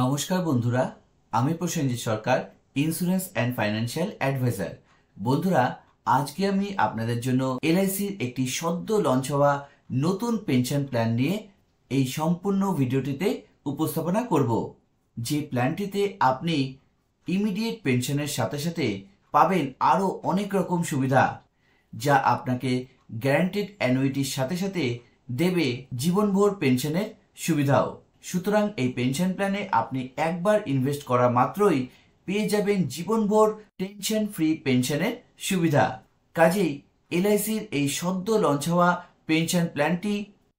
নমস্কার বন্ধুরা, আমি প্রসেনজিৎ সরকার, ইন্স্যুরেন্স অ্যান্ড ফাইন্যান্সিয়াল অ্যাডভাইজার। বন্ধুরা, আজকে আমি আপনাদের জন্য এলআইসির একটি সদ্য লঞ্চ হওয়া নতুন পেনশন প্ল্যান নিয়ে এই সম্পূর্ণ ভিডিওটিতে উপস্থাপনা করব। যে প্ল্যানটিতে আপনি ইমিডিয়েট পেনশনের সাথে সাথে পাবেন আরও অনেক রকম সুবিধা, যা আপনাকে গ্যারান্টেড অ্যানুইটির সাথে সাথে দেবে জীবনভর পেনশনের সুবিধাও। সুতরাং এই পেনশন প্ল্যানে আপনি একবার ইনভেস্ট করা মাত্রই পেয়ে যাবেন জীবনভর টেনশন ফ্রি পেনশনের সুবিধা। কাজেই এলআইসির এই সদ্য লঞ্চ হওয়া পেনশন প্ল্যানটি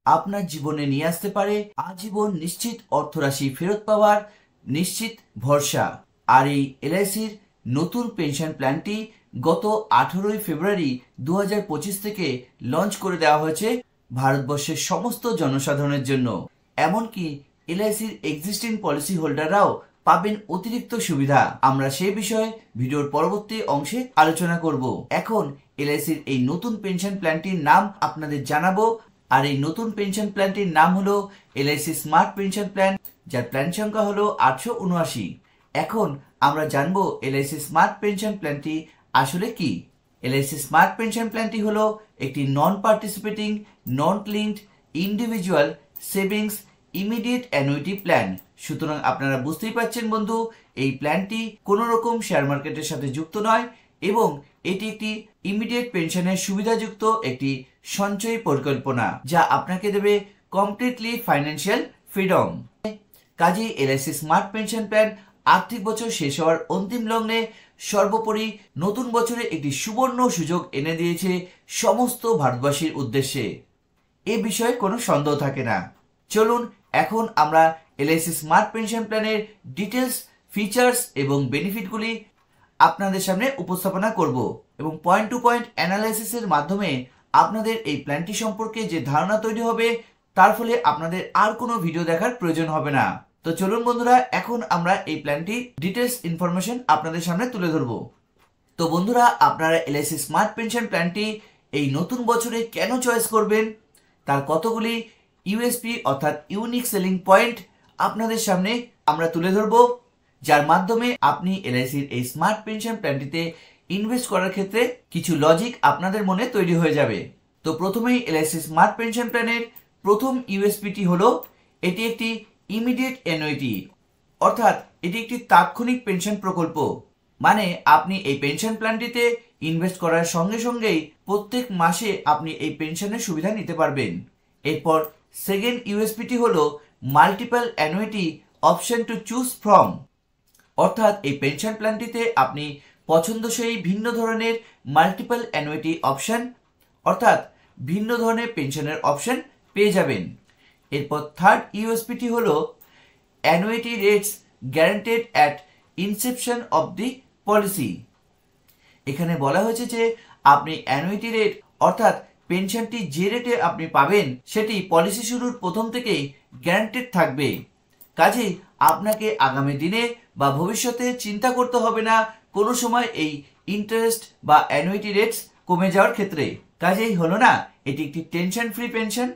আপনার জীবনে নিয়ে আসতে পারে আজীবন নিশ্চিত অর্থরাশি ফেরত পাওয়ার নিশ্চিত ভরসা। আর এই এলআইসির নতুন পেনশন প্ল্যানটি গত 18ই ফেব্রুয়ারি 2025 থেকে লঞ্চ করে দেওয়া হয়েছে ভারতবর্ষের সমস্ত জনসাধারণের জন্য। এমনকি এলআইসির এক্সিস্টিং পলিসি হোল্ডাররাও পাবেন অতিরিক্ত সুবিধা। আমরা সেই বিষয়ে ভিডিওর পরবর্তী অংশে আলোচনা করব। এখন এলআইসির এই নতুন পেনশন প্ল্যানটির নাম আপনাদের জানাবো। আর এই নতুন পেনশন প্ল্যানটির নাম হলো এলআইসি স্মার্ট পেনশন প্ল্যান, যার প্ল্যান সংখ্যা হলো 879। এখন আমরা জানবো এলআইসি স্মার্ট পেনশন প্ল্যানটি আসলে কি। এলআইসি স্মার্ট পেনশন প্ল্যানটি হলো একটি non participating non linked individual savings immediate annuity plan. সুতরাং আপনারা বুঝতেই পারছেন বন্ধু, এই প্ল্যানটি কোনো রকম শেয়ার মার্কেটের সাথে যুক্ত নয় এবং এটি একটি ইমিডিয়েট পেনশনের সুবিধাযুক্ত একটি সঞ্চয়ী পরিকল্পনা, যা আপনাকে দেবে কমপ্লিটলি ফাইন্যান্সিয়াল ফ্রিডম। কাজেই এলআইসি স্মার্ট পেনশন প্ল্যান আর্থিক বছর শেষ হওয়ার অন্তিম লগ্নে সর্বোপরি নতুন বছরে একটি সুবর্ণ সুযোগ এনে দিয়েছে সমস্ত ভারতবাসীর উদ্দেশ্যে। এ বিষয়ে কোনো সন্দেহ থাকে না। চলুন এখন আমরা এলআইসি স্মার্ট পেনশন প্ল্যানের ডিটেলস, ফিচার্স এবং বেনিফিটগুলি আপনাদের সামনে উপস্থাপনা করব এবং পয়েন্ট টু পয়েন্ট অ্যানালাইসিসের মাধ্যমে আপনাদের এই প্ল্যানটি সম্পর্কে যে ধারণা তৈরি হবে, তার ফলে আপনাদের আর কোনো ভিডিও দেখার প্রয়োজন হবে না। তো চলুন বন্ধুরা, এখন আমরা এই প্ল্যানটি ডিটেলস ইনফরমেশন আপনাদের সামনে তুলে ধরব। তো বন্ধুরা, আপনারা এলআইসি স্মার্ট পেনশন প্ল্যানটি এই নতুন বছরে কেন চয়েস করবেন, তার কতগুলি ইউএসপি অর্থাৎ ইউনিক সেলিং পয়েন্ট আপনাদের সামনে আমরা তুলে ধরব, যার মাধ্যমে আপনি এলআইসির এই স্মার্ট পেনশন প্ল্যানটিতে ইনভেস্ট করার ক্ষেত্রে কিছু লজিক আপনাদের মনে তৈরি হয়ে যাবে। তো প্রথমেই এলআইসি স্মার্ট পেনশন প্ল্যানের প্রথম ইউএসপিটি হলো এটি একটি ইমিডিয়েট অ্যানুইটি, অর্থাৎ এটি একটি তাৎক্ষণিক পেনশন প্রকল্প। মানে আপনি এই পেনশন প্ল্যানটিতে ইনভেস্ট করার সঙ্গে সঙ্গেই প্রত্যেক মাসে আপনি এই পেনশনের সুবিধা নিতে পারবেন। এরপর সেকেন্ড ইউএসপিটি হলো multiple annuity option to choose from, অর্থাৎ এই পেনশন প্ল্যানটিতে আপনি পছন্দসই ভিন্ন ধরনের মাল্টিপল অ্যানুইটি অপশন, অর্থাৎ ভিন্ন ধরনের পেনশনের অপশন পেয়ে যাবেন। এরপর থার্ড ইউএসপিটি হলো annuity rates guaranteed at Inception of the policy. এখানে বলা হয়েছে যে আপনি অ্যানুইটি রেট, অর্থাৎ পেনশনটি যে রেটে আপনি পাবেন সেটি পলিসি শুরুর প্রথম থেকেই গ্যারান্টেড থাকবে। কাজেই আপনাকে আগামী দিনে বা ভবিষ্যতে চিন্তা করতে হবে না কোনো সময় এই ইন্টারেস্ট বা অ্যানুইটি রেটস কমে যাওয়ার ক্ষেত্রে। কাজেই হলো না এটি একটি টেনশন ফ্রি পেনশন।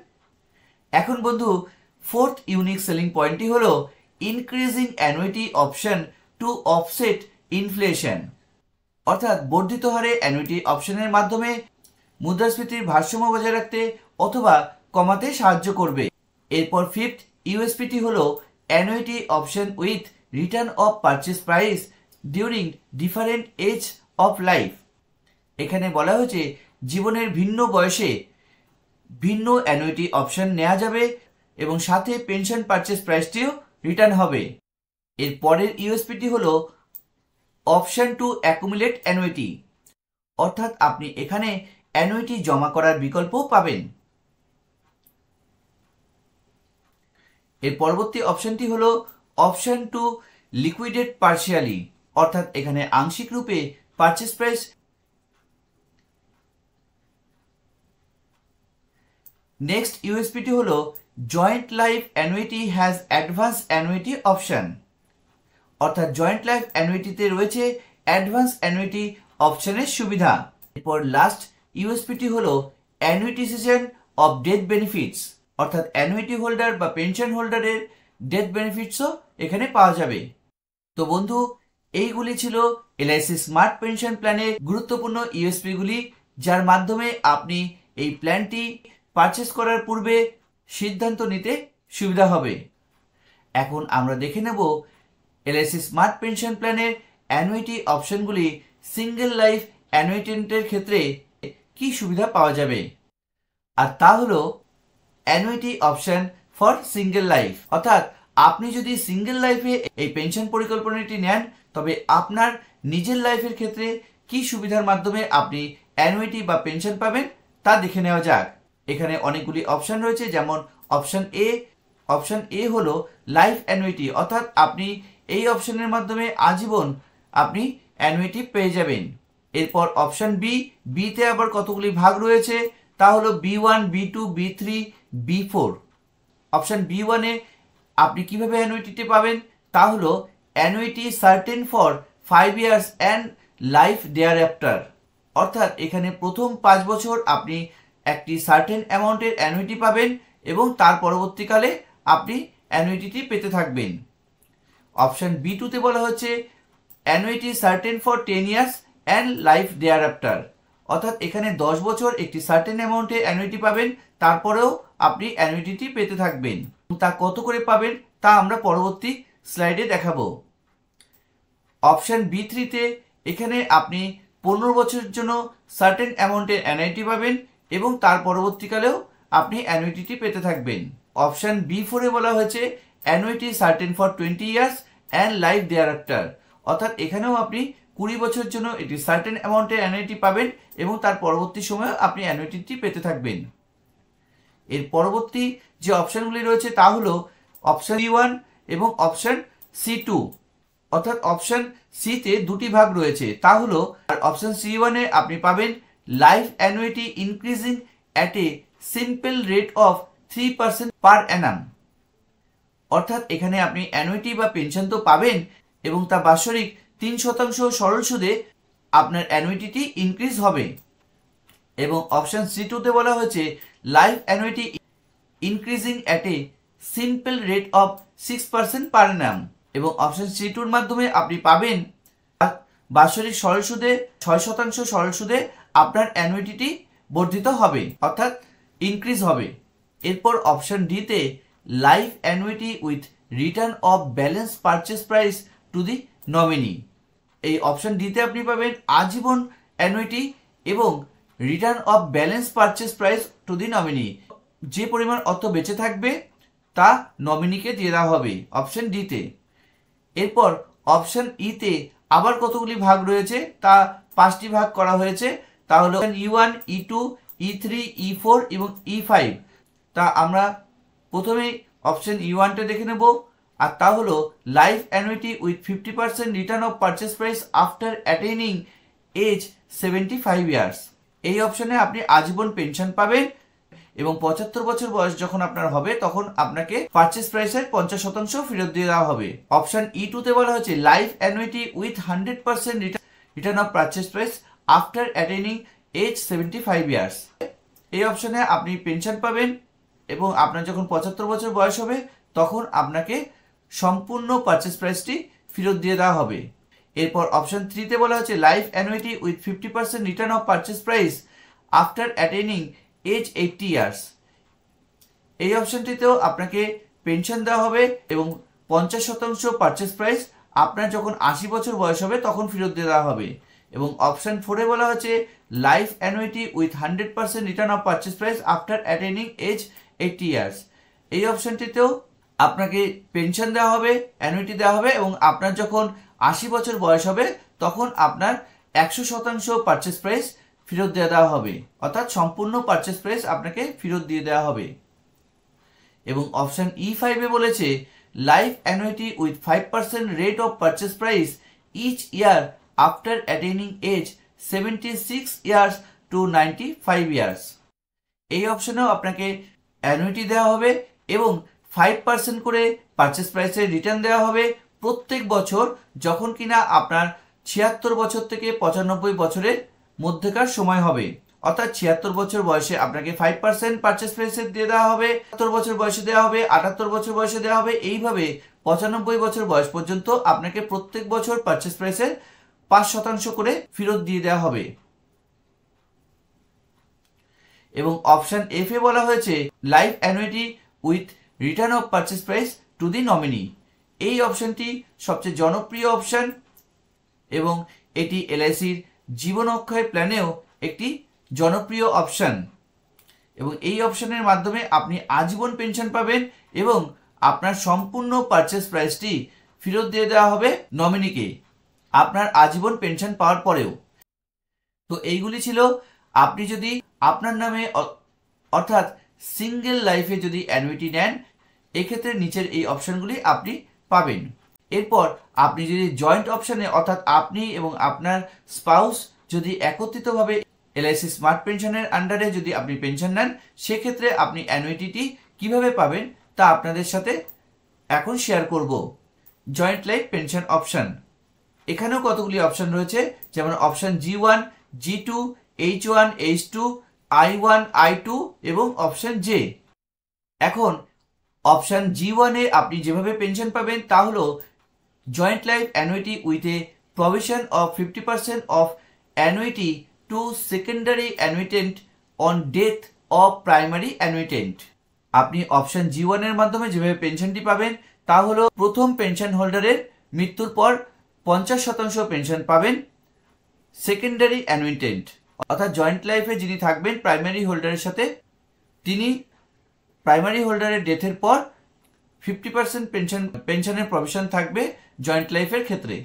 এখন বন্ধু, ফোর্থ ইউনিক সেলিং পয়েন্টটি হলো increasing annuity option to offset inflation, অর্থাৎ বর্ধিত হারে অ্যানুইটি অপশনের মাধ্যমে মুদ্রাস্ফীতির ভারসাম্য বজায় রাখতে অথবা কমাতে সাহায্য করবে। এরপর ফিফথ ইউএসপিটি হলো annuity option with return of purchase price during different age of life. এখানে বলা হয়েছে জীবনের ভিন্ন বয়সে ভিন্ন অ্যানুইটি অপশন নেওয়া যাবে এবং সাথে পেনশন পারচেস প্রাইসটিও রিটার্ন হবে। এর পরের ইউএসপিটি হলো অপশন টু অ্যাকুমুলেট অ্যানুইটি, অর্থাৎ আপনি এখানে অ্যানুইটি জমা করার বিকল্প পাবেন। এর পরবর্তী অপশনটি হলো অপশন টু লিকুইডেট পার্শিয়ালি, অর্থাৎ এখানে আংশিক রূপে পারচেস প্রাইস। নেক্সট ইউএসপিটি হলো joint life annuity has advance annuity option, অর্থাৎ জয়েন্ট লাইফ অ্যানুইটিতে রয়েছে অ্যাডভান্স অ্যানুইটি অপশনের সুবিধা। এরপর লাস্ট ইউএসপিটি হলো অ্যানুইটিসেশন অফ ডেথ বেনিফিটস, অর্থাৎ অ্যানুইটি হোল্ডার বা পেনশন হোল্ডারের ডেথ বেনিফিটসও এখানে পাওয়া যাবে। তো বন্ধু, এইগুলি ছিল এলআইসি স্মার্ট পেনশন প্ল্যানের গুরুত্বপূর্ণ ইউএসপি গুলি, যার মাধ্যমে আপনি এই প্ল্যানটি পারচেস করার পূর্বে সিদ্ধান্ত নিতে সুবিধা হবে। এখন আমরা দেখে নেব এলআইসি স্মার্ট পেনশন প্ল্যানের অ্যানুইটি অপশনগুলি সিঙ্গেল লাইফ অ্যানুইটেন্টের ক্ষেত্রে কি সুবিধা পাওয়া যাবে। আর তা হলো annuity option for single life, অর্থাৎ আপনি যদি সিঙ্গেল লাইফে এই পেনশন পরিকল্পনাটি নেন, তবে আপনার নিজের লাইফের ক্ষেত্রে কি সুবিধার মাধ্যমে আপনি অ্যানুইটি বা পেনশন পাবেন তা দেখে নেওয়া যাক। এখানে অনেকগুলি অপশন রয়েছে, যেমন অপশন এ হলো লাইফ অ্যানুইটি, অর্থাৎ আপনি এই অপশনের মাধ্যমে আজীবন আপনি অ্যানুইটি পেয়ে যাবেন। এরপর অপশন বিতে আবার কতগুলি ভাগ রয়েছে, তা হলো B1, B2, B3, B4। Option B1 এ আপনি কিভাবে অ্যানুইটিটি পাবেন, তা হলো annuity certain for 5 years and life thereafter, অর্থাৎ এখানে প্রথম 5 বছর আপনি একটি সার্টেন অ্যামাউন্টের অ্যানুইটি পাবেন এবং তার পরবর্তীকালে আপনি অ্যানুইটিটি পেতে থাকবেন। অপশন B2তে বলা হচ্ছে annuity certain for 10 years and life thereafter, অর্থাৎ এখানে 10 বছর একটি সার্টেন অ্যামাউন্টে অ্যানুইটি পাবেন, তারপরেও আপনি অ্যানুইটিটি পেতে থাকবেন। তা কত করে পাবেন তা আমরা পরবর্তী স্লাইডে দেখাবো। অপশন B3তে এখানে আপনি 15 বছরের জন্য সার্টেন অ্যামাউন্টের অ্যানুইটি পাবেন এবং তার পরবর্তীকালেও আপনি অ্যানুইটিটি পেতে থাকবেন। অপশন B4 এ বলা হয়েছে annuity certain for 20 years and life thereafter, অর্থাৎ এখানেও আপনি 20 বছরের জন্য একটি সার্টেন অ্যামাউন্টের অ্যানুইটি পাবেন এবং তার পরবর্তী সময়ে আপনি অ্যানুইটিটি পেতে থাকবেন। এর পরবর্তী যে অপশনগুলি রয়েছে তা হলো অপশন C1 এবং অপশন C2, অর্থাৎ অপশন সিতে দুটি ভাগ রয়েছে, তা হলো অপশন C1 এ আপনি পাবেন life annuity increasing at a simple rate of 3% per Anam, অর্থাৎ এখানে আপনি অ্যানুইটি বা পেনশন তো পাবেন এবং তা বাৎসরিক 3% সরল সুদে আপনার অ্যানুইটিটি ইনক্রিজ হবে। এবং অপশন C2তে বলা হয়েছে life annuity increasing at a simple rate of 6% per Anam, এবং অপশন C2-র মাধ্যমে আপনি পাবেন বাৎসরিক সরল সুদে 6% সরল সুদে আপনার অ্যানুইটিটি বর্ধিত হবে, অর্থাৎ ইনক্রিজ হবে। এরপর অপশন ডিতে life annuity with return of balance purchase price two the nominee, এই অপশন ডিতে আপনি পাবেন আজীবন অ্যানুইটি এবং return of balance purchase price two the nominee, যে পরিমাণ অর্থ বেঁচে থাকবে তা নমিনিকে দিয়ে দেওয়া হবে অপশন ডিতে। এরপর অপশন ইতে আবার কতগুলি ভাগ রয়েছে, তা 5টি ভাগ করা হয়েছে, তা হলো E1, E2, E3, E4 এবং E5। তা আমরা প্রথমে অপশন E1টা দেখে নেব, আর তা হলো life annuity with 50% return of purchase price after attaining age 75 years. এই অপশনে আপনি আজীবন পেনশন পাবেন এবং 75 বছর বয়স যখন আপনার হবে তখন আপনাকে পারচেস প্রাইসের 50% ফেরত দিয়ে দেওয়া হবে। অপশন E2তে বলা হয়েছে life annuity with 100% return of purchase price after attaining age 75 years. এই অপশনে আপনি পেনশন পাবেন এবং আপনার যখন 75 বছর বয়স হবে তখন আপনাকে সম্পূর্ণ পারচেস প্রাইসটি ফেরত দিয়ে দেওয়া হবে। এরপর অপশন 3তে বলা হচ্ছে life annuity with 50% return of purchase price after attaining age 80 years. এই অপশনটিতেও আপনাকে পেনশন দেওয়া হবে এবং 50% পারচেস প্রাইস আপনার যখন 80 বছর বয়স হবে তখন ফেরত দিয়ে দেওয়া হবে। এবং অপশন 4-এ বলা হচ্ছে life annuity with 100% return of purchase price after attaining age 80 years. এই অপশনটিতেও আপনাকে পেনশন দেওয়া হবে, অ্যানুইটি দেওয়া হবে এবং আপনার যখন 80 বছর বয়স হবে তখন আপনার 100% পারচেস প্রাইস ফেরত দিয়ে দেওয়া হবে, অর্থাৎ সম্পূর্ণ পারচেস প্রাইস আপনাকে ফেরত দিয়ে দেওয়া হবে। এবং অপশন E5-এ বলেছে life annuity with 5% rate of purchase price each year after attaining age 76 years to 95 years. এই অপশনেও আপনাকে অ্যানুইটি দেওয়া হবে এবং 5% করে পারচেস প্রাইসের রিটার্ন দেওয়া হবে প্রত্যেক বছর যখন কিনা আপনার 76 বছর থেকে 95 বছরের মধ্যেকার সময় হবে, অর্থাৎ 76 বছর বয়সে আপনাকে 5% পারচেস প্রাইসে দিয়ে দেওয়া হবে, 70 বছর বয়সে দেওয়া হবে, 78 বছর বয়সে দেওয়া হবে। এইভাবে 95 বছর বয়স পর্যন্ত আপনাকে প্রত্যেক বছর পারচেস প্রাইসের 5% করে ফেরত দিয়ে দেওয়া হবে। এবং অপশন এফ এ বলা হয়েছে life annuity with return of purchase price two the nominee. এই অপশনটি সবচেয়ে জনপ্রিয় অপশন এবং এটি এলআইসির জীবন অক্ষয় প্ল্যানেও একটি জনপ্রিয় অপশন। এবং এই অপশনের মাধ্যমে আপনি আজীবন পেনশন পাবেন এবং আপনার সম্পূর্ণ পারচেস প্রাইসটি ফেরত দিয়ে দেওয়া হবে নমিনিকে আপনার আজীবন পেনশন পাওয়ার পরেও। তো এইগুলি ছিল আপনি যদি আপনার নামে অর্থাৎ সিঙ্গেল লাইফে যদি অ্যানুইটি নেন, এক্ষেত্রে নিচের এই অপশনগুলি আপনি পাবেন। এরপর আপনি যদি জয়েন্ট অপশনে অর্থাৎ আপনি এবং আপনার স্পাউস যদি একত্রিতভাবে এলআইসি স্মার্ট পেনশনের আন্ডারে যদি আপনি পেনশন নেন, সেক্ষেত্রে আপনি অ্যানুইটিটি কিভাবে পাবেন তা আপনাদের সাথে এখন শেয়ার করব। জয়েন্ট লাইফ পেনশন অপশন, এখানেও কতগুলি অপশন রয়েছে, যেমন option G1, G2, H1, H2, I1, I2 এবং অপশন জে। এখন অপশন G1 এ আপনি যেভাবে পেনশন পাবেন তা হলো joint life annuity with a provision of 50% of annuity to secondary annuitant on death of primary annuitant. আপনি অপশন G1 এর মাধ্যমে যেভাবে পেনশনটি পাবেন তা হলো প্রথম পেনশন হোল্ডারের মৃত্যুর পর 50% পেনশন পাবেন সেকেন্ডারি অ্যানুইটেন্ট, অর্থাৎ জয়েন্ট লাইফে যিনি থাকবেন প্রাইমারি হোল্ডারের সাথে, তিনি প্রাইমারি হোল্ডারের ডেথের পর 50% পেনশনের প্রভিশন থাকবে জয়েন্ট লাইফের ক্ষেত্রে।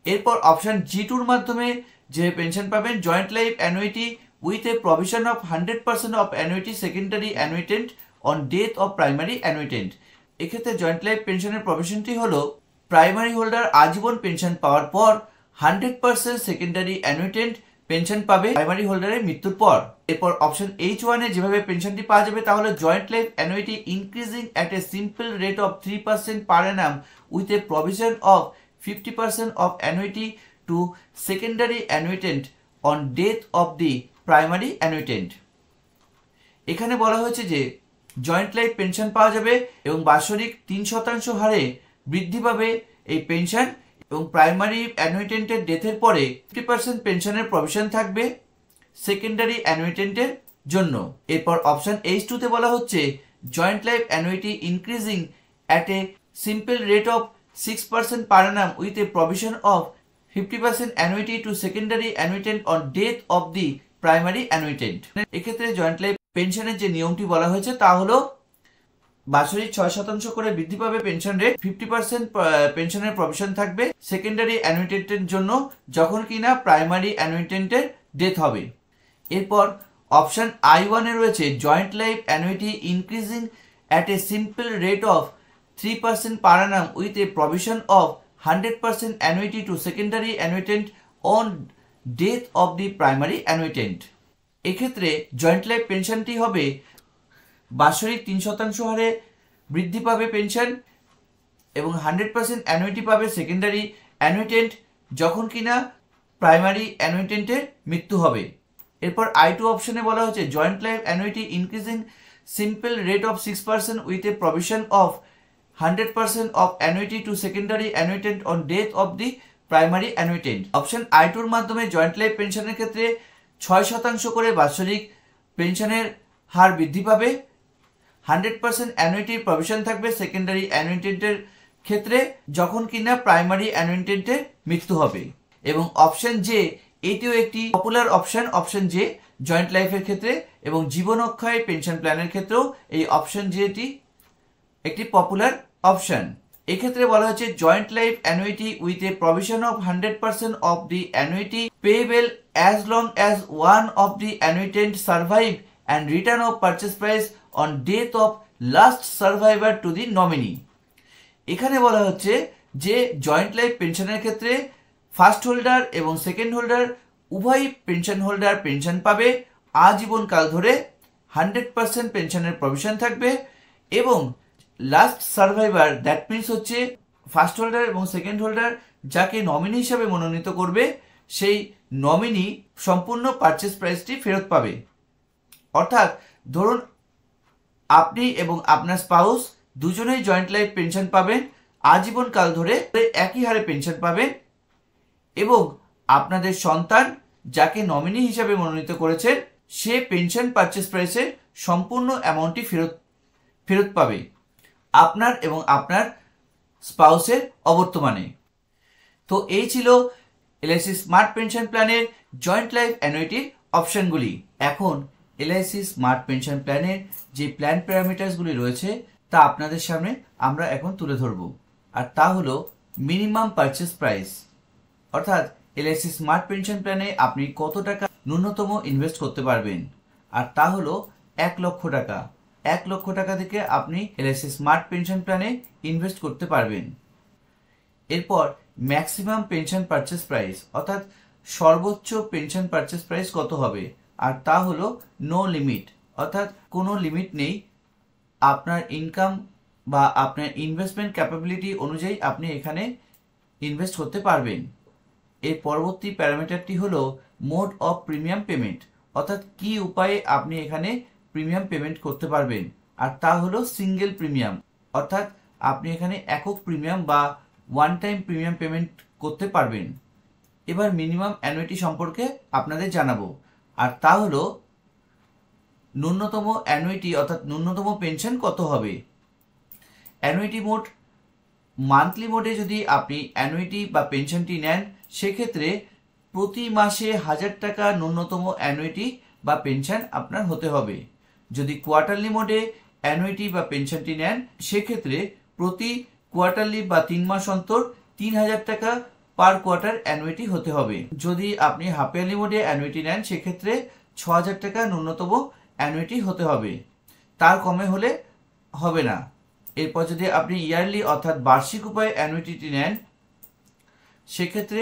এরপর অপশন G2-র মাধ্যমে যে পেনশন পাবেন joint life annuity with a provision of 100% of annuity secondary annuitant on death of primary annuitant. এক্ষেত্রে জয়েন্ট লাইফ পেনশনের প্রভিশনটি হলো প্রাইমারি হোল্ডার আজীবন পেনশন পাওয়ার পর 100% সেকেন্ডারি অ্যানুইটেন্ট পেনশন পাবে প্রাইমারি হোল্ডারের মৃত্যুর পর। এরপর অপশন H1 এ যেভাবে পেনশনটি পাওয়া যাবে তা হলো joint life annuity increasing at a simple rate of 3% per annum with a provision of 50% of annuity to secondary annuitant on death of the primary annuitant. এখানে বলা হয়েছে যে জয়েন্ট লাইফ পেনশন পাওয়া যাবে এবং বাৎসরিক 3% হারে বৃদ্ধি পাবে এই পেনশন এবং প্রাইমারি অ্যানুইটেন্টের ডেথের পরে 50% পেনশনের প্রভিশন থাকবে সেকেন্ডারি অ্যানুইটেন্টের জন্য। এরপর অপশন H2 তে বলা হচ্ছে joint life annuity increasing at a simple rate of 6% per annum with a provision of 50% annuity to secondary annuitant on death of the primary annuitant. এক্ষেত্রে জয়েন্ট লাইফ পেনশনের যে নিয়মটি বলা হয়েছে তা হলো বাৎসরিক 6% করে বৃদ্ধি পাবে পেনশন রেট, 50% পেনশনের প্রভিশন থাকবে সেকেন্ডারি অ্যানুইটেন্টের জন্য যখন কিনা প্রাইমারি অ্যানুইটেন্টের ডেথ হবে। এরপর অপশন I1 এ রয়েছে joint life annuity increasing at a simple rate of 3% per annum with a provision of 100% annuity to secondary annuitant on death of the primary annuitant. এক্ষেত্রে joint life পেনশনটি হবে বাৎসরিক 3% হারে বৃদ্ধি পাবে পেনশন এবং 100% অ্যানুইটি পাবে সেকেন্ডারি অ্যানুইটেন্ট যখন কিনা প্রাইমারি অ্যানুইটেন্টের মৃত্যু হবে। এরপর I2 অপশনে বলা হচ্ছে joint life annuity increasing simple rate of 6% with a provision of 100% of annuity to secondary annuitant on death of the primary annuitant. Option I2-র মাধ্যমে জয়েন্ট লাইফ পেনশনের ক্ষেত্রে 6% করে বাৎসরিক পেনশনের হার বৃদ্ধি পাবে, 100% অ্যানুইটির প্রভিশন থাকবে সেকেন্ডারি অ্যানুইটেন্টের ক্ষেত্রে যখন কিনা প্রাইমারি অ্যানুইটেন্টের মৃত্যু হবে। এবং অপশন জে, এটিও একটি popular option, option J joint লাইফের ক্ষেত্রে এবং জীবন অক্ষয় পেনশন প্ল্যানের ক্ষেত্রেও এই অপশন জেটি একটি পপুলার অপশন। এক্ষেত্রে বলা হচ্ছে joint life annuity with a provision of 100% of the annuity payable as long as one of the annuitant survive and return of purchase price on death of last survivor to the nominee. এখানে বলা হচ্ছে যে joint life পেনশনের ক্ষেত্রে first holder এবং second holder উভয় pension holder pension পাবে আজীবন কাল ধরে, 100% পেনশনের প্রভিশন থাকবে এবং লাস্ট সার্ভাইভার দ্যাট মিনস হচ্ছে ফার্স্ট হোল্ডার এবং সেকেন্ড হোল্ডার যাকে নমিনি হিসাবে মনোনীত করবে সেই নমিনি সম্পূর্ণ পারচেস প্রাইসটি ফেরত পাবে। অর্থাৎ ধরুন আপনি এবং আপনার স্পাউস দুজনেই জয়েন্ট লাইফ পেনশন পাবেন, আজীবনকাল ধরে একই হারে পেনশন পাবেন, এবং আপনাদের সন্তান যাকে নমিনি হিসাবে মনোনীত করেছেন সে পেনশন পারচেস প্রাইসের সম্পূর্ণ অ্যামাউন্টটি ফেরত পাবে আপনার এবং আপনার স্পাউসের অবর্তমানে। তো এই ছিল এলআইসি স্মার্ট পেনশন প্ল্যানের জয়েন্ট লাইফ অ্যানুইটির অপশনগুলি। এখন এলআইসি স্মার্ট পেনশন প্ল্যানের যে প্ল্যান প্যারামিটার্সগুলি রয়েছে তা আপনাদের সামনে আমরা এখন তুলে ধরব। আর তা হলো মিনিমাম পারচেস প্রাইস, অর্থাৎ এলআইসি স্মার্ট পেনশন প্ল্যানে আপনি কত টাকা ন্যূনতম ইনভেস্ট করতে পারবেন, আর তা হলো 1 লক্ষ টাকা। 1 লক্ষ টাকা থেকে আপনি এলআইসি স্মার্ট পেনশন প্ল্যানে ইনভেস্ট করতে পারবেন। এরপর ম্যাক্সিমাম পেনশন পারচেস প্রাইস, অর্থাৎ সর্বোচ্চ পেনশন পারচেস প্রাইস কত হবে, আর তা হলো নো লিমিট, অর্থাৎ কোনো লিমিট নেই। আপনার ইনকাম বা আপনার ইনভেস্টমেন্ট ক্যাপাবিলিটি অনুযায়ী আপনি এখানে ইনভেস্ট করতে পারবেন। এর পরবর্তী প্যারামিটারটি হলো মোড অফ প্রিমিয়াম পেমেন্ট, অর্থাৎ কি উপায়ে আপনি এখানে প্রিমিয়াম পেমেন্ট করতে পারবেন, আর তা হলো সিঙ্গেল প্রিমিয়াম, অর্থাৎ আপনি এখানে একক প্রিমিয়াম বা ওয়ান টাইম প্রিমিয়াম পেমেন্ট করতে পারবেন। এবার মিনিমাম অ্যানুইটি সম্পর্কে আপনাদের জানাবো, আর তা হলো ন্যূনতম অ্যানুইটি অর্থাৎ ন্যূনতম পেনশন কত হবে। অ্যানুইটি মোড মান্থলি মোডে যদি আপনি অ্যানুইটি বা পেনশনটি নেন সেক্ষেত্রে প্রতি মাসে 1000 টাকা ন্যূনতম অ্যানুইটি বা পেনশন আপনার হতে হবে। যদি কোয়ার্টারলি মোডে অ্যানুইটি বা পেনশনটি নেন সেক্ষেত্রে প্রতি কোয়ার্টারলি বা 3 মাস অন্তর 3000 টাকা পার কোয়ার্টার অ্যানুইটি হতে হবে। যদি আপনি হাফ ইয়ারলি মোডে অ্যানুইটি নেন সেক্ষেত্রে 6000 টাকা ন্যূনতম অ্যানুইটি হতে হবে, তার কমে হলে হবে না। এরপর যদি আপনি ইয়ারলি অর্থাৎ বার্ষিক উপায়ে অ্যানুইটিটি নেন সেক্ষেত্রে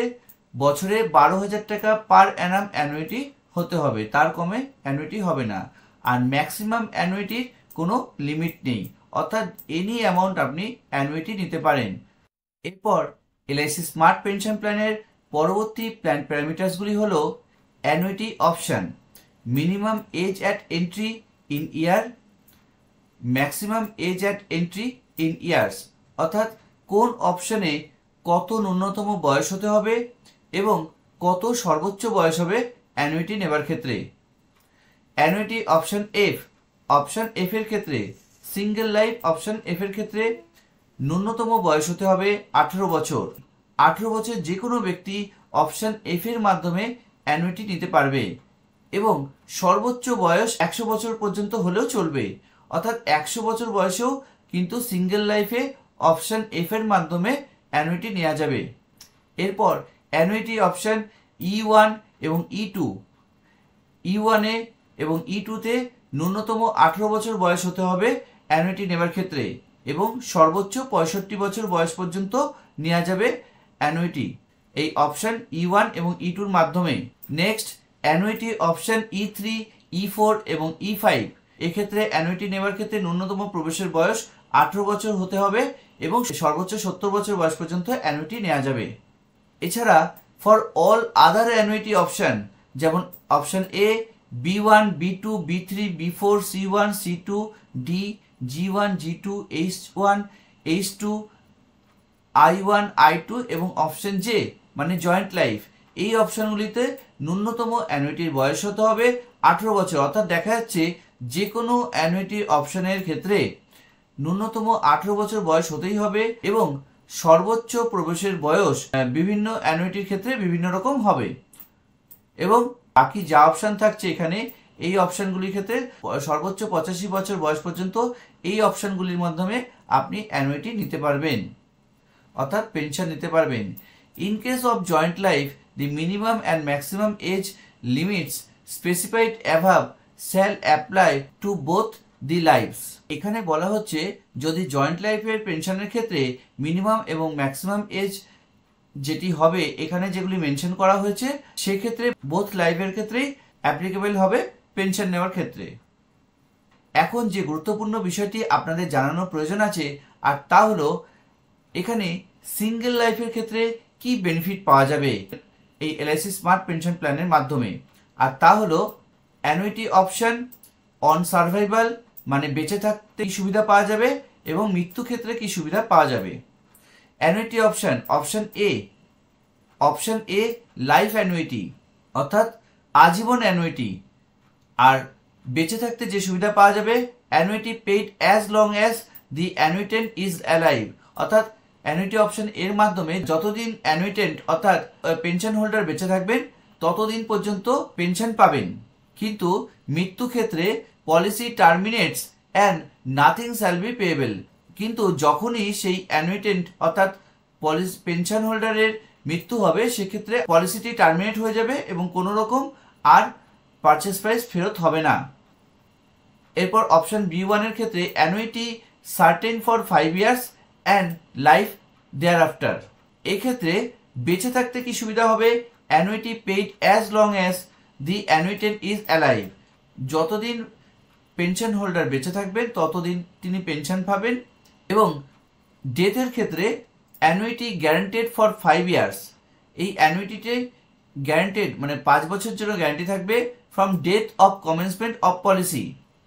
বছরে 12,000 টাকা পার অ্যানাম অ্যানুইটি হতে হবে, তার কমে অ্যানুইটি হবে না। আর ম্যাক্সিমাম অ্যানুইটির কোনো লিমিট নেই, অর্থাৎ এনি অ্যামাউন্ট আপনি অ্যানুইটি নিতে পারেন। এরপর এলআইসি স্মার্ট পেনশন প্ল্যানের পরবর্তী প্ল্যান প্যারামিটার্সগুলি হলো annuity option, minimum age at entry in year, maximum age at entry in years, অর্থাৎ কোন অপশনে কত ন্যূনতম বয়স হতে হবে এবং কত সর্বোচ্চ বয়স হবে অ্যানুইটি নেবার ক্ষেত্রে। Annuity option F, option F এর ক্ষেত্রে সিঙ্গেল লাইফ অপশন এফ এর ক্ষেত্রে ন্যূনতম বয়স হতে হবে 18 বছর। 18 বছর যে কোনো ব্যক্তি অপশন এফ এর মাধ্যমে অ্যানুইটি নিতে পারবে এবং সর্বোচ্চ বয়স 100 বছর পর্যন্ত হলেও চলবে, অর্থাৎ 100 বছর বয়সেও কিন্তু সিঙ্গেল লাইফে অপশন এফ এর মাধ্যমে অ্যানুইটি নেওয়া যাবে। এরপর অ্যানুইটি অপশন E1 এবং E2, E1 এ এবং E2 তে ন্যূনতম 18 বছর বয়স হতে হবে অ্যানুইটি নেবার ক্ষেত্রে এবং সর্বোচ্চ 65 বছর বয়স পর্যন্ত নেওয়া যাবে অ্যানুইটি এই অপশন E1 এবং E2 এর মাধ্যমে। Next annuity option E3, E4 এবং E5, এক্ষেত্রে অ্যানুইটি নেবার ক্ষেত্রে ন্যূনতম প্রবেশের বয়স 18 বছর হতে হবে এবং সর্বোচ্চ 70 বছর বয়স পর্যন্ত অ্যানুইটি নেওয়া যাবে। এছাড়া for all other annuity option যেমন option A, B1, B2, B3, B4, C1, C2, D, G1, G2, H1, H2, I1, I2 এবং অপশন জে মানে জয়েন্ট লাইফ, এই অপশনগুলিতে ন্যূনতম অ্যানুইটির বয়স হতে হবে 18 বছর। অর্থাৎ দেখা যাচ্ছে যে কোনো অ্যানুইটি অপশনের ক্ষেত্রে ন্যূনতম 18 বছর বয়স হতেই হবে এবং সর্বোচ্চ প্রবেশের বয়স বিভিন্ন অ্যানুইটির ক্ষেত্রে বিভিন্ন রকম হবে এবং বাকি যা অপশন থাকছে এখানে এই অপশনগুলির ক্ষেত্রে সর্বোচ্চ 85 বছর বয়স পর্যন্ত এই অপশনগুলির মাধ্যমে আপনি অ্যানুইটি নিতে পারবেন, অর্থাৎ পেনশন নিতে পারবেন। In case of joint life the minimum and maximum age limits specified above shall apply to both the lifes. এখানে বলা হচ্ছে যদি জয়েন্ট লাইফের পেনশনের ক্ষেত্রে মিনিমাম এবং ম্যাক্সিমাম এজ যেটি হবে এখানে যেগুলি মেনশন করা হয়েছে সেক্ষেত্রে বোথ লাইফের ক্ষেত্রেই অ্যাপ্লিকেবল হবে পেনশন নেওয়ার ক্ষেত্রে। এখন যে গুরুত্বপূর্ণ বিষয়টি আপনাদের জানানোর প্রয়োজন আছে আর তা হলো এখানে সিঙ্গেল লাইফের ক্ষেত্রে কি বেনিফিট পাওয়া যাবে। এই এলআইসি স্মার্ট পেনশন প্ল্যানের মাধ্যমে। আর তা হলো অ্যানুইটি অপশন অন সার্ভাইভাল, মানে বেঁচে থাকতে কি সুবিধা পাওয়া যাবে এবং মৃত্যু ক্ষেত্রে কি সুবিধা পাওয়া যাবে। Annuity option A life annuity, অর্থাৎ আজীবন অ্যানুইটি। আর বেঁচে থাকতে যে সুবিধা পাওয়া যাবে annuity paid as long as the annuitant is alive, অর্থাৎ অ্যানুইটি অপশন এর মাধ্যমে যতদিন অ্যানুইটেন্ট অর্থাৎ পেনশন হোল্ডার বেঁচে থাকবেন ততদিন পর্যন্ত পেনশন পাবেন। কিন্তু মৃত্যু ক্ষেত্রে policy terminates and nothing shall be payable, কিন্তু যখনই সেই অ্যানুইটেন্ট অর্থাৎ পেনশন হোল্ডারের মৃত্যু হবে সেক্ষেত্রে পলিসিটি টার্মিনেট হয়ে যাবে এবং কোনো রকম আর পারচেস প্রাইস ফেরত হবে না। এরপর অপশন B1 এর ক্ষেত্রে annuity certain for 5 years and life thereafter, এক্ষেত্রে বেঁচে থাকতে কি সুবিধা হবে annuity paid as long as the annuitant is alive, যতদিন পেনশন হোল্ডার বেঁচে থাকবেন ততদিন তিনি পেনশন পাবেন। এবং ডেথের ক্ষেত্রে অ্যানুইটি গ্যারান্টেড ফর 5 ইয়ার্স, এই অ্যানুইটিতে গ্যারান্টেড মানে 5 বছরের জন্য গ্যারান্টি থাকবে from date of commencement of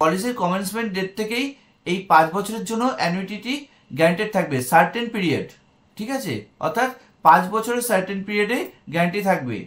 পলিসির কমেন্সমেন্ট ডেট থেকেই এই 5 বছরের জন্য অ্যানুইটিটি গ্যারান্টেড থাকবে সার্টেন পিরিয়ড, ঠিক আছে, অর্থাৎ 5 বছরের সার্টেন পিরিয়ডে গ্যারান্টি থাকবে।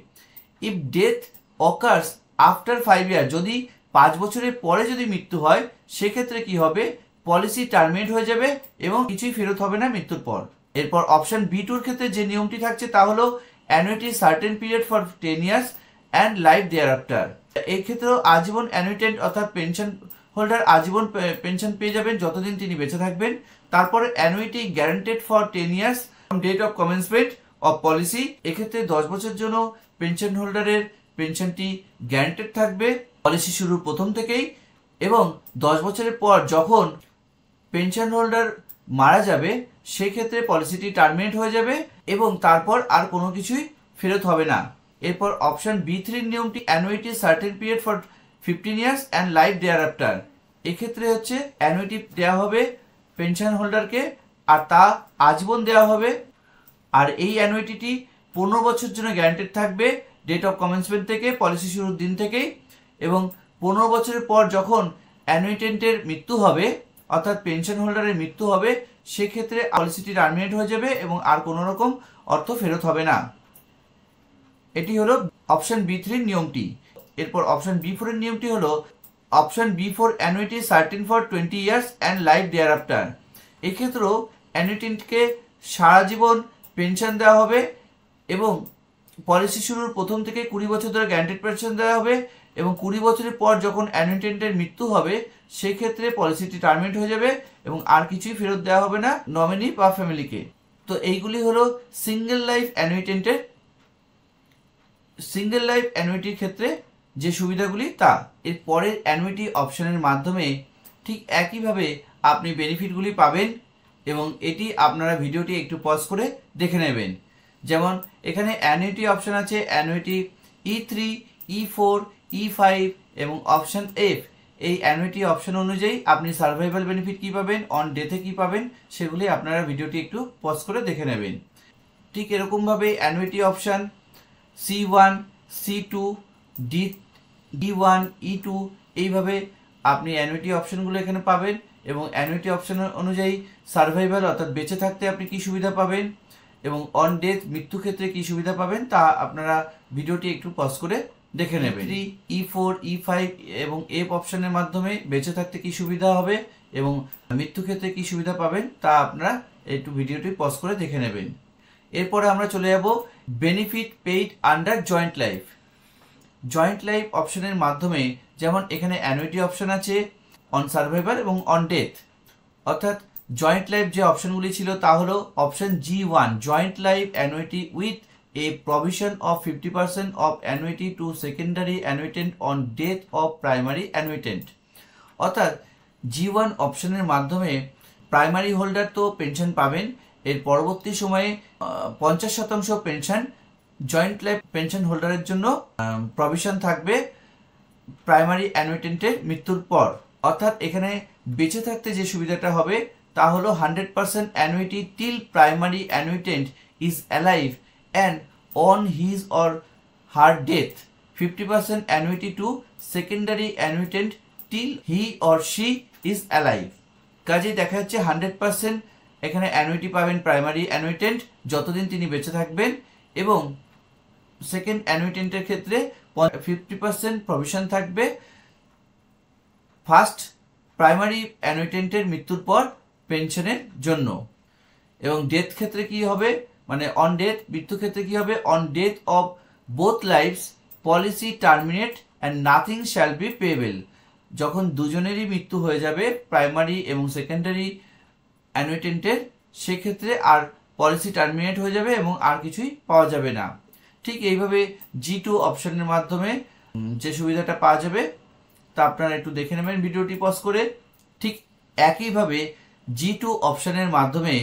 If death occurs after 5 year, যদি 5 বছরের পরে যদি মৃত্যু হয় সেক্ষেত্রে কি হবে পলিসি টার্মিনেট হয়ে যাবে এবং কিছুই ফেরত হবে না মৃত্যুর পর। এরপর অপশন B2 এর ক্ষেত্রে যে নিয়মটি থাকছে তা হলো annuity certain period for 10 years and life thereafter, এই ক্ষেত্রেও আজীবন অ্যানুইটেন্ট অর্থাৎ পেনশন হোল্ডার আজীবন পেনশন পেয়ে যাবেন যতদিন তিনি বেঁচে থাকবেন। তারপরে annuity guaranteed for 10 years from date of commencement of policy, এক্ষেত্রে 10 বছরের জন্য পেনশন হোল্ডারের পেনশনটি গ্যারান্টেড থাকবে পলিসি শুরুর প্রথম থেকেই, এবং 10 বছরের পর যখন পেনশন হোল্ডার মারা যাবে সেক্ষেত্রে পলিসিটি টার্মিনেট হয়ে যাবে এবং তারপর আর কোনো কিছুই ফেরত হবে না। এরপর অপশন B3 নিয়মটি annuity certain period for 15 years and life thereafter, এক্ষেত্রে হচ্ছে অ্যানুইটি দেওয়া হবে পেনশন হোল্ডারকে আর তা আজীবন দেওয়া হবে। আর এই অ্যানুইটিটি 15 বছরের জন্য গ্যারান্টেড থাকবে ডেট অফ কমেন্সমেন্ট থেকে পলিসি শুরুর দিন থেকেই, এবং 15 বছরের পর যখন অ্যানুইটেন্টের মৃত্যু হবে অর্থাৎ পেনশন হোল্ডারের মৃত্যু হবে সেক্ষেত্রে পলিসিটি টার্মিনেট হয়ে যাবে এবং আর কোনো রকম অর্থ ফেরত হবে না। এটি হলো অপশন B3 নিয়মটি। এরপর অপশন B4 এর নিয়মটি হলো option B4 annuity certain for 20 years and life thereafter, এক্ষেত্রেও অ্যানুইটেন্টকে সারা জীবন পেনশন দেওয়া হবে এবং পলিসি শুরুর প্রথম থেকে 20 বছর ধরে গ্যারান্টেড পেনশন দেওয়া হবে এবং 20 বছরের পর যখন অ্যানুইটেন্টের মৃত্যু হবে সেক্ষেত্রে পলিসিটি টার্মিনেট হয়ে যাবে এবং আর কিছুই ফেরত দেওয়া হবে না নমিনি বা ফ্যামিলিকে। তো এইগুলি হলো সিঙ্গেল লাইফ অ্যানুইটির ক্ষেত্রে যে সুবিধাগুলি তা। এর পরের অ্যানুইটি অপশনের মাধ্যমে ঠিক একইভাবে আপনি বেনিফিটগুলি পাবেন এবং এটি আপনারা ভিডিওটি একটু পজ করে দেখে নেবেন। যেমন এখানে অ্যানুইটি অপশন আছে অ্যানুইটি E3, E4, E5 এবং অপশন F, এই অ্যানুইটি অপশন অনুযায়ী আপনি সার্ভাইভাল বেনিফিট কী পাবেন, অন ডেথে কী পাবেন সেগুলি আপনারা ভিডিওটি একটু পজ করে দেখে নেবেন। ঠিক এরকমভাবে annuity option C1, C2, D1, E2 এইভাবে আপনি অ্যানুইটি অপশনগুলো এখানে পাবেন এবং অ্যানুইটি অপশন অনুযায়ী সার্ভাইভাল অর্থাৎ বেঁচে থাকতে আপনি কী সুবিধা পাবেন এবং অন ডেথ মৃত্যু ক্ষেত্রে কী সুবিধা পাবেন তা আপনারা ভিডিওটি একটু পজ করে দেখে নেবেন। E4, E5 এবং F অপশনের মাধ্যমে বেঁচে থাকতে কী সুবিধা হবে এবং মৃত্যু ক্ষেত্রে কী সুবিধা পাবেন তা আপনারা একটু ভিডিওটি পজ করে দেখে নেবেন। এরপরে আমরা চলে যাব benefit paid under joint life অপশনের মাধ্যমে, যেমন এখানে অ্যানুইটি অপশন আছে অন সার্ভাইভাল এবং অন ডেথ, অর্থাৎ জয়েন্ট লাইফ যে অপশনগুলি ছিল তা হলো option G1 joint life annuity with a provision of 50% of annuity to secondary annuitant on death of primary annuitant, অর্থাৎ G1 অপশনের মাধ্যমে প্রাইমারি হোল্ডার তো পেনশন পাবেন, এর পরবর্তী সময়ে 50% পেনশন জয়েন্ট লাইফ পেনশন হোল্ডারের জন্য প্রভিশন থাকবে প্রাইমারি অ্যানুইটেন্টের মৃত্যুর পর। অর্থাৎ এখানে বেঁচে থাকতে যে সুবিধাটা হবে তা হলো 100% annuity till primary annuitant is alive and on his or her death, 50% annuity to secondary annuitant till he or she is alive। কাজে দেখা যাচ্ছে 100% এখানে অ্যানুইটি পাবেন প্রাইমারি অ্যানুইটেন্ট যতদিন তিনি বেঁচে থাকবেন, এবং সেকেন্ড অ্যানুইটেন্টের ক্ষেত্রে 50% প্রভিশন থাকবে ফার্স্ট প্রাইমারি অ্যানুইটেন্টের মৃত্যুর পর পেনশনের জন্য। এবং ডেথ ক্ষেত্রে কি হবে, মানে অন ডেথ মৃত্যু ক্ষেত্রে কি হবে, on death of both lifes policy terminate and nothing shall be payable. যখন দুজনেরই মৃত্যু হয়ে যাবে প্রাইমারি এবং সেকেন্ডারি অ্যানুইটেন্টের, সেক্ষেত্রে আর পলিসি টার্মিনেট হয়ে যাবে এবং আর কিছুই পাওয়া যাবে না। ঠিক এইভাবে G2 অপশনের মাধ্যমে যে সুবিধাটা পাওয়া যাবে তা আপনারা একটু দেখে নেবেন ভিডিওটি পজ করে। ঠিক একইভাবে G2 অপশনের মাধ্যমে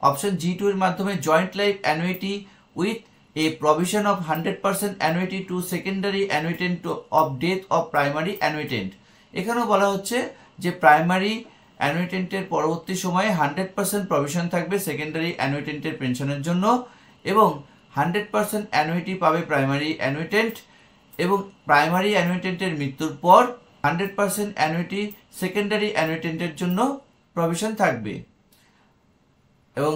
অপশন G2 এর মাধ্যমে joint life annuity with a provision of 100% annuity to secondary annuitant of death of primary annuitant. এখানেও বলা হচ্ছে যে প্রাইমারি অ্যানুইটেন্টের পরবর্তী সময়ে 100% প্রভিশন থাকবে সেকেন্ডারি অ্যানুইটেন্টের পেনশনের জন্য, এবং 100% অ্যানুইটি পাবে প্রাইমারি অ্যানুইটেন্ট, এবং প্রাইমারি অ্যানুইটেন্টের মৃত্যুর পর 100% অ্যানুইটি সেকেন্ডারি অ্যানুইটেন্টের জন্য প্রভিশন থাকবে। এবং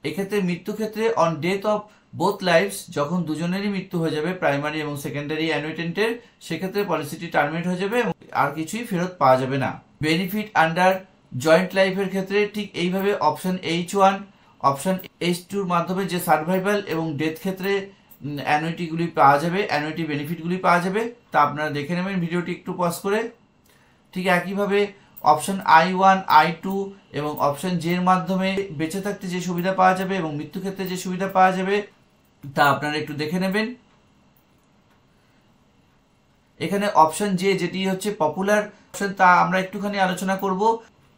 এক্ষেত্রে মৃত্যু ক্ষেত্রে on death of both lifes, যখন দুজনেরই মৃত্যু হয়ে যাবে প্রাইমারি এবং সেকেন্ডারি অ্যানুইটেন্টের, সেক্ষেত্রে পলিসিটি টার্মিনেট হয়ে যাবে এবং আর কিছুই ফেরত পাওয়া যাবে না। বেনিফিট আন্ডার জয়েন্ট লাইফের ক্ষেত্রে ঠিক এইভাবে অপশন H1 অপশন H2-র মাধ্যমে যে সার্ভাইভাল এবং ডেথ ক্ষেত্রে অ্যানুইটিগুলি পাওয়া যাবে, অ্যানুইটি বেনিফিটগুলি পাওয়া যাবে, তা আপনারা দেখে নেবেন ভিডিওটি একটু পজ করে। ঠিক একইভাবে অপশন I1 I2 এবং অপশন J এর মাধ্যমে বেঁচে থাকতে যে সুবিধা পাওয়া যাবে এবং মৃত্যু ক্ষেত্রে যে সুবিধা পাওয়া যাবে তা আপনারা একটু দেখে নেবেন। এখানে অপশন J যেটি হচ্ছে পপুলার অপশন, তা আমরা একটুখানি আলোচনা করব।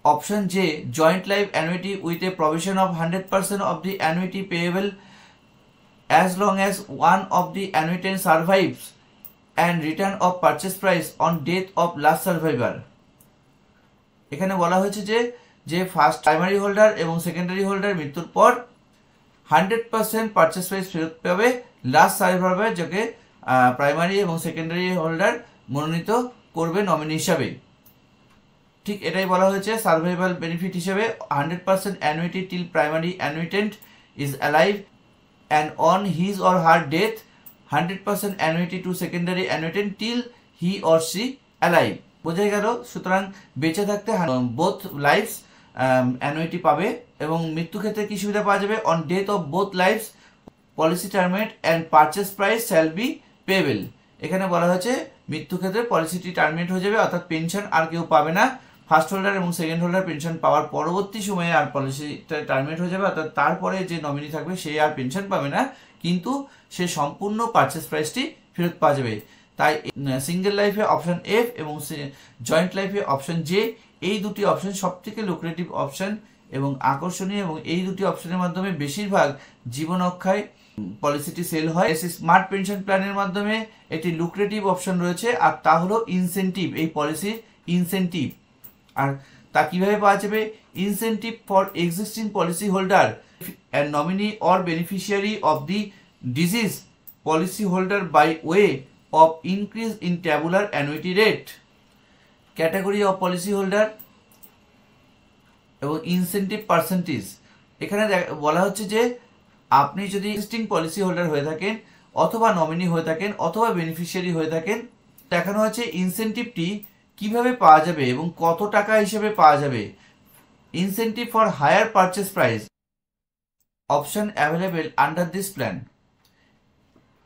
Option J joint life annuity with a provision of 100% of the annuity payable as long as one of the annuitant survives and return of purchase price on death of last survivor। এখানে বলা হয়েছে যে first primary holder এবং secondary holder মৃত্যুর পর 100% purchase price ফেরত পাবে last survivor, যাকে প্রাইমারি এবং সেকেন্ডারি হোল্ডার মনোনীত করবে নমিনি হিসাবে। ঠিক এটাই বলা হয়েছে সার্ভাইভাল বেনিফিট হিসেবে 100% annuity till primary annuitant is alive and on his or her death 100% annuity to secondary annuitant till he or she alive। বোঝা গেল? সুতরাং বেঁচে থাকতে both lives annuity পাবে, এবং মৃত্যু ক্ষেত্রে কি সুবিধা পাওয়া যাবে, on death of both lives policy terminate and purchase price shall be payable। এখানে বলা হয়েছে মৃত্যু ক্ষেত্রে পলিসিটি টার্মিনেট হয়ে যাবে, অর্থাৎ পেনশন আর কেউ পাবে না। ফার্স্ট হোল্ডার এবং সেকেন্ড হোল্ডার পেনশন পাওয়ার পরবর্তী সময়ে আর পলিসিটা টার্মিনেট হয়ে যাবে, অর্থাৎ তারপরে যে নমিনি থাকবে সে আর পেনশন পাবে না, কিন্তু সে সম্পূর্ণ পারচেস প্রাইসটি ফেরত পাওয়া যাবে। তাই সিঙ্গেল লাইফে অপশন F এবং জয়েন্ট লাইফে অপশন J, এই দুটি অপশন সবথেকে লুক্রেটিভ অপশন এবং আকর্ষণীয়, এবং এই দুটি অপশনের মাধ্যমে বেশিরভাগ জীবন অক্ষয় পলিসিটি সেল হয়। স্মার্ট পেনশন প্ল্যানের মাধ্যমে একটি লুক্রেটিভ অপশন রয়েছে, আর তা হলো ইনসেন্টিভ, এই পলিসির ইনসেন্টিভ। আর তা কিভাবে পাওয়া যাবে, incentive for existing policy holder and nominee or beneficiary of the deceased policy holder by way of increase in tabular annuity rate। category of policy holder এবং ইনসেন্টিভ পার্সেন্টেজ। এখানে বলা হচ্ছে যে আপনি যদি এক্সিস্টিং পলিসি হোল্ডার হয়ে থাকেন, অথবা নমিনি হয়ে থাকেন, অথবা বেনিফিশিয়ারি হয়ে থাকেন, দেখানো হচ্ছে ইনসেন্টিভটি কিভাবে পাওয়া যাবে এবং কত টাকা হিসেবে পাওয়া যাবে। Incentive for higher purchase price option available under this plan.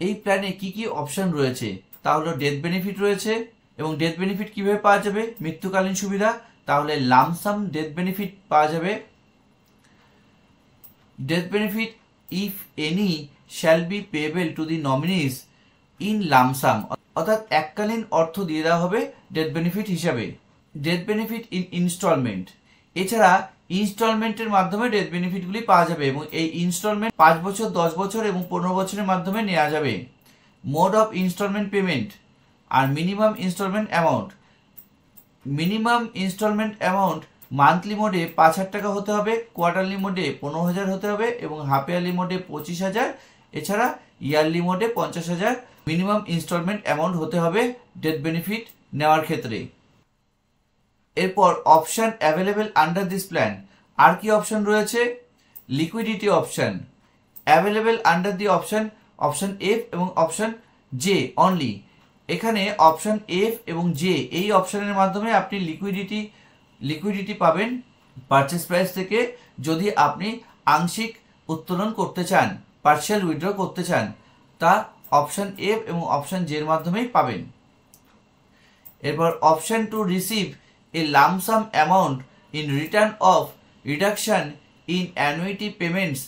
এই প্ল্যানে কি কি অপশন রয়েছে, তা হলো ডেথ বেনিফিট রয়েছে, এবং ডেথ বেনিফিট কিভাবে পাওয়া যাবে, মৃত্যুকালীন সুবিধা, তাহলে লামসাম ডেথ বেনিফিট পাওয়া যাবে। Death benefit if any shall be payable to the nominees in lump sum, অর্থাৎ এককালীন অর্থ দিয়ে দেওয়া হবে ডেথ বেনিফিট হিসাবে। ডেথ বেনিফিট ইন ইনস্টলমেন্ট, এছাড়া ইনস্টলমেন্টের মাধ্যমে ডেথ বেনিফিটগুলি পাওয়া যাবে, এবং এই ইনস্টলমেন্ট 5 বছর, 10 বছর এবং 15 বছরের মাধ্যমে নেওয়া যাবে। মোড অফ ইনস্টলমেন্ট পেমেন্ট আর minimum installment amount. Minimum installment amount monthly মোডে 5,000 টাকা হতে হবে, কোয়ার্টারলি মোডে 15,000 হতে হবে, এবং হাফ ইয়ারলি মোডে 25,000 এছাড়া ইয়ারলি মোডে 50,000 মিনিমাম ইনস্টলমেন্ট অ্যামাউন্ট হতে হবে ডেথ বেনিফিট নেওয়ার ক্ষেত্রে। এরপর option available under this plan, আর কি অপশন রয়েছে? Liquidity option available under the option F এবং অপশন জে অনলি। এখানে অপশন এফ এবং জে এই অপশনের মাধ্যমে আপনি লিকুইডিটি পাবেন পারচেস প্রাইস থেকে, যদি আপনি আংশিক উত্তোলন করতে চান, পার্শিয়াল উইথড্র করতে চান, তা অপশন এফ এবং অপশন জে এর মাধ্যমেই পাবেন। এরপর option to receive a lump sum amount in return of reduction in annuity payments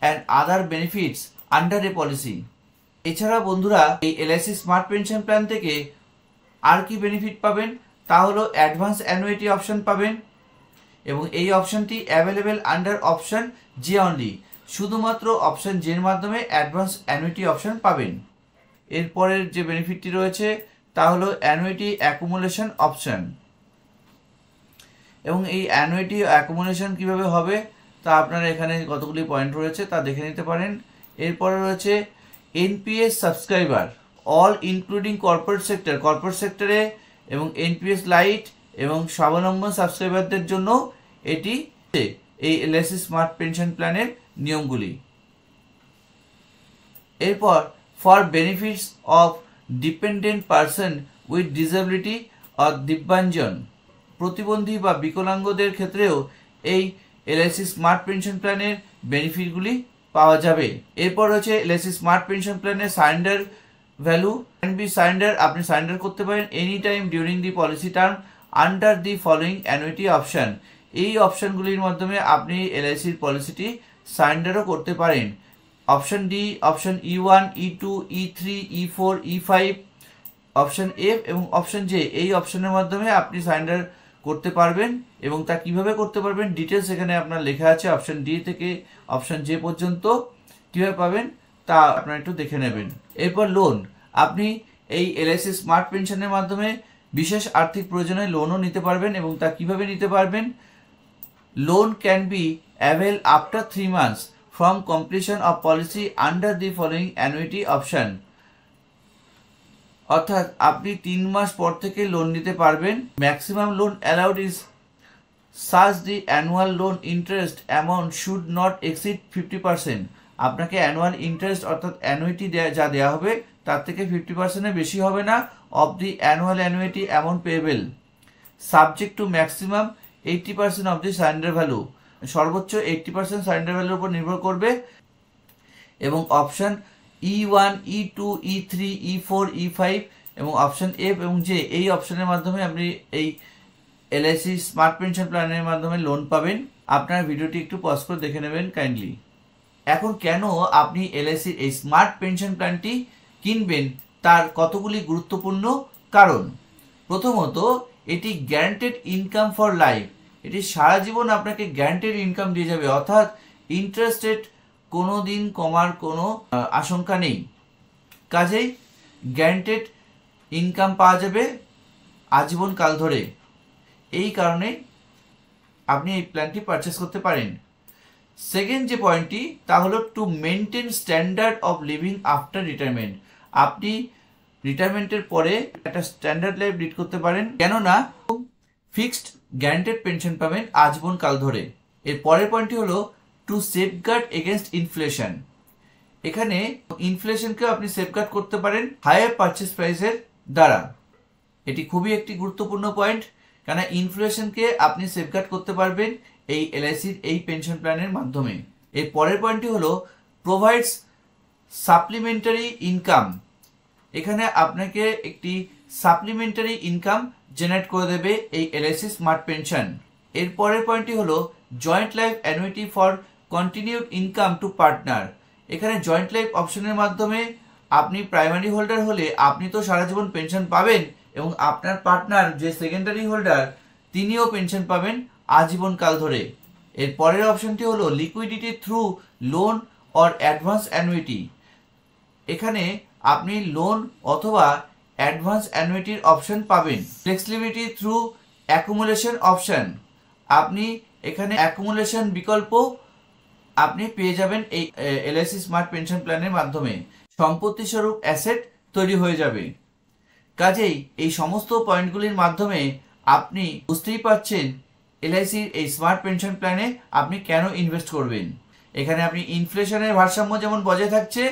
and other benefits under A policy. এছাড়া বন্ধুরা এই এলআইসি স্মার্ট পেনশন প্ল্যান থেকে আর কি বেনিফিট পাবেন? তা হলো অ্যাডভান্স অ্যানুইটি অপশন পাবেন, এবং এই অপশনটি available under option J only. শুধুমাত্র অপশন জে এর মাধ্যমে অ্যাডভান্স অ্যানুইটি অপশন পাবেন। এরপরের যে বেনিফিটটি রয়েছে তা হলো অ্যানুইটি অ্যাকুমুলেশন অপশন, এবং এই অ্যানুইটি অ্যাকুমুলেশন কিভাবে হবে তা আপনারা এখানে কতগুলি পয়েন্ট রয়েছে তা দেখে নিতে পারেন। এরপরে রয়েছে NPS subscriber all including corporate সেক্টরে এবং এনপিএস লাইট এবং স্বাবলম্বন সাবস্ক্রাইবারদের জন্য এটি এই এলআইসি স্মার্ট পেনশন প্ল্যানের নিয়মগুলি। এরপর for benefits of dependent person with disability or দিব্যাঞ্জন, প্রতিবন্ধী বা বিকলাঙ্গদের ক্ষেত্রেও এই এলআইসি স্মার্ট পেনশন প্ল্যানের বেনিফিটগুলি পাওয়া যাবে। এরপর হচ্ছে এলআইসি স্মার্ট পেনশন প্ল্যানের surrender value can be surrender, আপনি সারেন্ডার করতে পারেন any time during the policy term under the following annuity option. এই অপশনগুলির মাধ্যমে আপনি এলআইসির পলিসিটি সারেন্ডারও করতে পারেন। Option D, option E1, E2, E3, E4, E5, option F এবং অপশন জে এই অপশনের মাধ্যমে আপনি সারেন্ডার করতে পারবেন, এবং তা কিভাবে করতে পারবেন ডিটেলস এখানে আপনার লেখা আছে। অপশন ডি থেকে অপশন জে পর্যন্ত কিভাবে পাবেন তা আপনারা একটু দেখে নেবেন। এরপর লোন, আপনি এই এলআইসি স্মার্ট পেনশনের মাধ্যমে বিশেষ আর্থিক প্রয়োজনে লোনও নিতে পারবেন, এবং তা কিভাবে নিতে পারবেন? Loan can be avail after 3 months from completion of policy under the following annuity option. অর্থাৎ আপনি 3 মাস পর থেকে লোন নিতে পারবেন। Maximum loan allowed is such the annual loan interest amount should not exceed 50%। আপনাকে অ্যানুয়াল ইন্টারেস্ট অর্থাৎ annuity যা দেওয়া হবে তার থেকে 50%-এর বেশি হবে না of the annual annuity amount payable, subject to maximum 80% of the surrender value, সর্বোচ্চ 80% সারেন্ডার ভ্যালুর উপর নির্ভর করবে। এবং option E1, E2, E3, E4, E5 এবং অপশন এফ এবং জে এই অপশনের মাধ্যমে আপনি এই এলআইসি স্মার্ট পেনশন প্ল্যানের মাধ্যমে লোন পাবেন। আপনার ভিডিওটি একটু পজ করে দেখে নেবেন কাইন্ডলি। এখন কেন আপনি এলআইসির এই স্মার্ট পেনশন প্ল্যানটি কিনবেন তার কতগুলি গুরুত্বপূর্ণ কারণ। প্রথমত, এটি গ্যারান্টেড ইনকাম ফর লাইফ, এটি সারা জীবন আপনাকে গ্যারান্টেড ইনকাম দিয়ে যাবে, অর্থাৎ ইন্টারেস্ট রেট কোনো দিন কমার কোনো আশঙ্কা নেই। কাজেই গ্যারান্টেড ইনকাম পাওয়া যাবে আজীবন কাল ধরে। এই কারণে আপনি এই প্ল্যানটি পারচেস করতে পারেন। সেকেন্ড যে পয়েন্টটি তা হলো to maintain standard of living after retirement, আপনি রিটায়ারমেন্টের পরে একটা স্ট্যান্ডার্ড লাইফ লিড করতে পারেন, কেননা ফিক্সড গ্যারান্টেড পেনশন পাবেন আজীবন কাল ধরে। এর পরের পয়েন্টটি হলো টু সেফগার্ড এগেনস্ট ইনফ্লেশন, এখানে ইনফ্লেশনকেও আপনি সেফগার্ড করতে পারেন হায়ার পারচেস প্রাইসের দ্বারা। এটি খুবই একটি গুরুত্বপূর্ণ পয়েন্ট, কেন ইনফ্লেশনকে আপনি সেফগার্ড করতে পারবেন এই এলআইসির এই পেনশন প্ল্যানের মাধ্যমে। এর পরের পয়েন্টটি হলো প্রোভাইডস সাপ্লিমেন্টারি ইনকাম, এখানে আপনাকে একটি সাপ্লিমেন্টারি ইনকাম জেনারেট করে দেবে এই এলআইসি স্মার্ট পেনশন। এর পরের পয়েন্টটি হলো joint life annuity for continued income to partner, এখানে জয়েন্ট লাইফ অপশনের মাধ্যমে আপনি প্রাইমারি হোল্ডার হলে আপনি তো সারা জীবন পেনশন পাবেন, এবং আপনার পার্টনার যে সেকেন্ডারি হোল্ডার তিনিও পেনশন পাবেন আজীবন কাল ধরে। এর পরের অপশনটি হলো liquidity through loan or advance annuity, এখানে আপনি লোন অথবা অ্যাডভান্স অ্যানুইটির অপশন পাবেন। ফ্লেক্সিবিলিটি থ্রু অ্যাকুমুলেশন অপশন, আপনি এখানে অ্যাকুমুলেশন বিকল্প আপনি পেয়ে যাবেন এই এলআইসি স্মার্ট পেনশন প্ল্যানের মাধ্যমে। সম্পত্তি স্বরূপ অ্যাসেট তৈরি হয়ে যাবে। কাজেই এই সমস্ত পয়েন্টগুলির মাধ্যমে আপনি বুঝতেই পারছেন এলআইসির এই স্মার্ট পেনশন প্ল্যানে আপনি কেন ইনভেস্ট করবেন। এখানে আপনি ইনফ্লেশনের ভারসাম্য যেমন বজায় থাকছে,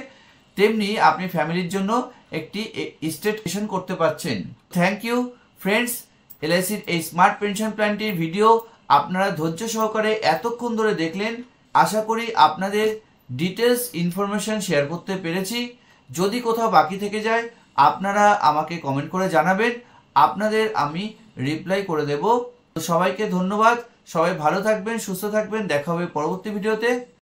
তেমনি আপনি ফ্যামিলির জন্য একটি স্টেটেশন করতে পারছেন। Thank you friends. এলআইসির এই স্মার্ট পেনশন প্ল্যানটির ভিডিও আপনারা ধৈর্য সহকারে এতক্ষণ ধরে দেখলেন। আশা করি আপনাদের ডিটেলস ইনফরমেশন শেয়ার করতে পেরেছি। যদি কোথাও বাকি থেকে যায় আপনারা আমাকে কমেন্ট করে জানাবেন, আপনাদের আমি রিপ্লাই করে দেব। তো সবাইকে ধন্যবাদ। সবাই ভালো থাকবেন, সুস্থ থাকবেন। দেখা হবে পরবর্তী ভিডিওতে।